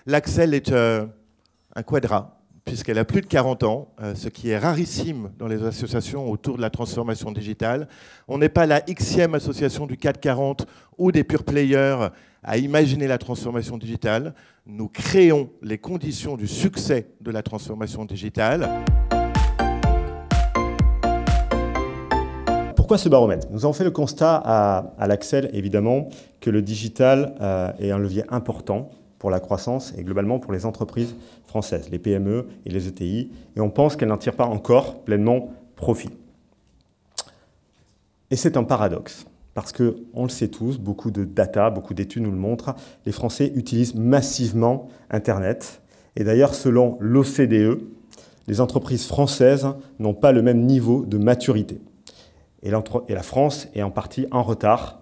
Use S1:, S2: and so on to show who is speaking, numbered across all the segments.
S1: L'Axel est un quadra, puisqu'elle a plus de 40 ans, ce qui est rarissime dans les associations autour de la transformation digitale. On n'est pas la Xème association du CAC 40 ou des pure players à imaginer la transformation digitale. Nous créons les conditions du succès de la transformation digitale.
S2: Pourquoi ce baromètre? Nous avons fait le constat à l'Axel, évidemment, que le digital est un levier important pour la croissance et globalement pour les entreprises françaises, les PME et les ETI, et on pense qu'elles n'en tirent pas encore pleinement profit. Et c'est un paradoxe, parce qu'on le sait tous, beaucoup de data, beaucoup d'études nous le montrent, les Français utilisent massivement Internet. Et d'ailleurs, selon l'OCDE, les entreprises françaises n'ont pas le même niveau de maturité. Et la France est en partie en retard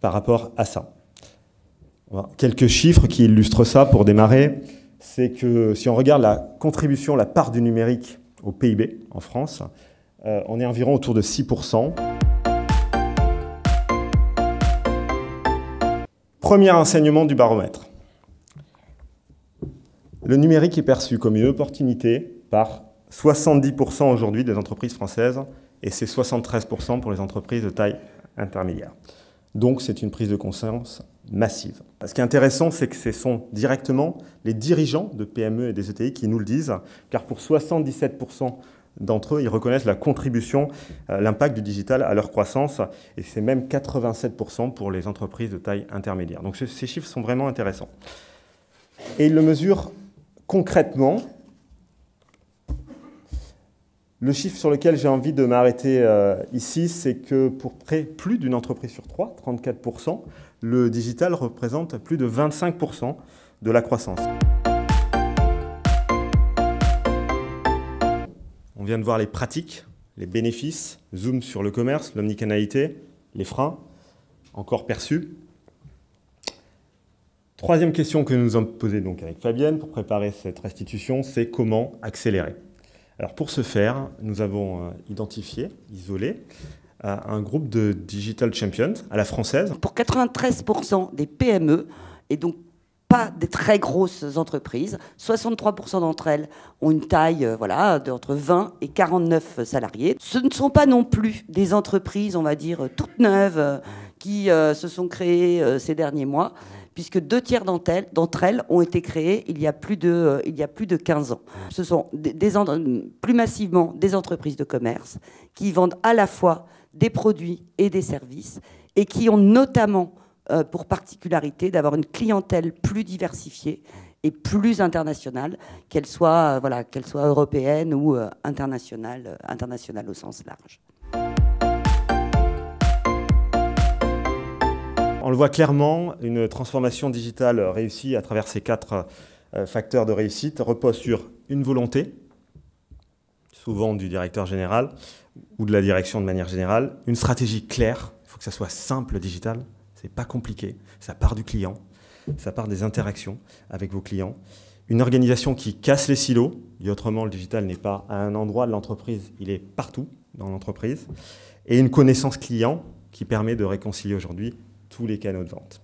S2: par rapport à ça. Voilà. Quelques chiffres qui illustrent ça pour démarrer, c'est que si on regarde la contribution, la part du numérique au PIB en France, on est environ autour de 6%. Premier enseignement du baromètre. Le numérique est perçu comme une opportunité par 70% aujourd'hui des entreprises françaises et c'est 73% pour les entreprises de taille intermédiaire. Donc c'est une prise de conscience massive. Ce qui est intéressant, c'est que ce sont directement les dirigeants de PME et des ETI qui nous le disent, car pour 77% d'entre eux, ils reconnaissent la contribution, l'impact du digital à leur croissance, et c'est même 87% pour les entreprises de taille intermédiaire. Donc ces chiffres sont vraiment intéressants. Et ils le mesurent concrètement. Le chiffre sur lequel j'ai envie de m'arrêter ici, c'est que pour plus d'une entreprise sur 3, 34%, le digital représente plus de 25% de la croissance. On vient de voir les pratiques, les bénéfices, zoom sur le commerce, l'omnicanalité, les freins, encore perçus. Troisième question que nous nous avons posée donc avec Fabienne pour préparer cette restitution, c'est comment accélérer. Alors pour ce faire, nous avons identifié, isolé, un groupe de Digital Champions à la française.
S3: Pour 93% des PME, et donc pas des très grosses entreprises, 63% d'entre elles ont une taille d'entre 20 et 49 salariés. Ce ne sont pas non plus des entreprises, on va dire, toutes neuves qui se sont créées ces derniers mois, puisque 2 tiers d'entre elles ont été créées il y a plus de 15 ans. Ce sont plus massivement des entreprises de commerce qui vendent à la fois des produits et des services et qui ont notamment pour particularité d'avoir une clientèle plus diversifiée et plus internationale, qu'elle soit européenne ou internationale au sens large.
S2: On le voit clairement, une transformation digitale réussie à travers ces 4 facteurs de réussite repose sur une volonté, souvent du directeur général ou de la direction de manière générale, une stratégie claire, il faut que ça soit simple digital, c'est pas compliqué, ça part du client, ça part des interactions avec vos clients, une organisation qui casse les silos, et autrement le digital n'est pas à un endroit de l'entreprise, il est partout dans l'entreprise, et une connaissance client qui permet de réconcilier aujourd'hui tous les canaux de vente,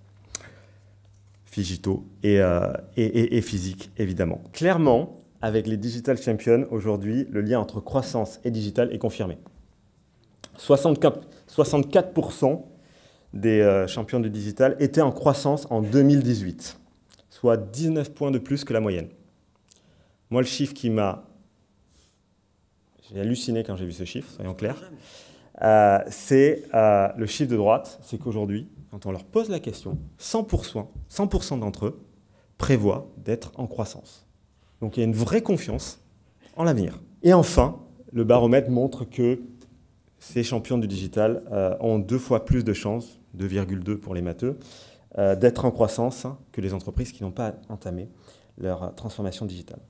S2: digitaux et physiques, évidemment. Clairement, avec les Digital Champions, aujourd'hui, le lien entre croissance et digital est confirmé. 64% des champions du digital étaient en croissance en 2018, soit 19 points de plus que la moyenne. Moi, le chiffre qui m'a... J'ai halluciné quand j'ai vu ce chiffre, soyons clairs. C'est le chiffre de droite, c'est qu'aujourd'hui, quand on leur pose la question, 100% d'entre eux prévoient d'être en croissance. Donc il y a une vraie confiance en l'avenir. Et enfin, le baromètre montre que ces champions du digital ont 2 fois plus de chances, 2,2 pour les matheux, d'être en croissance que les entreprises qui n'ont pas entamé leur transformation digitale.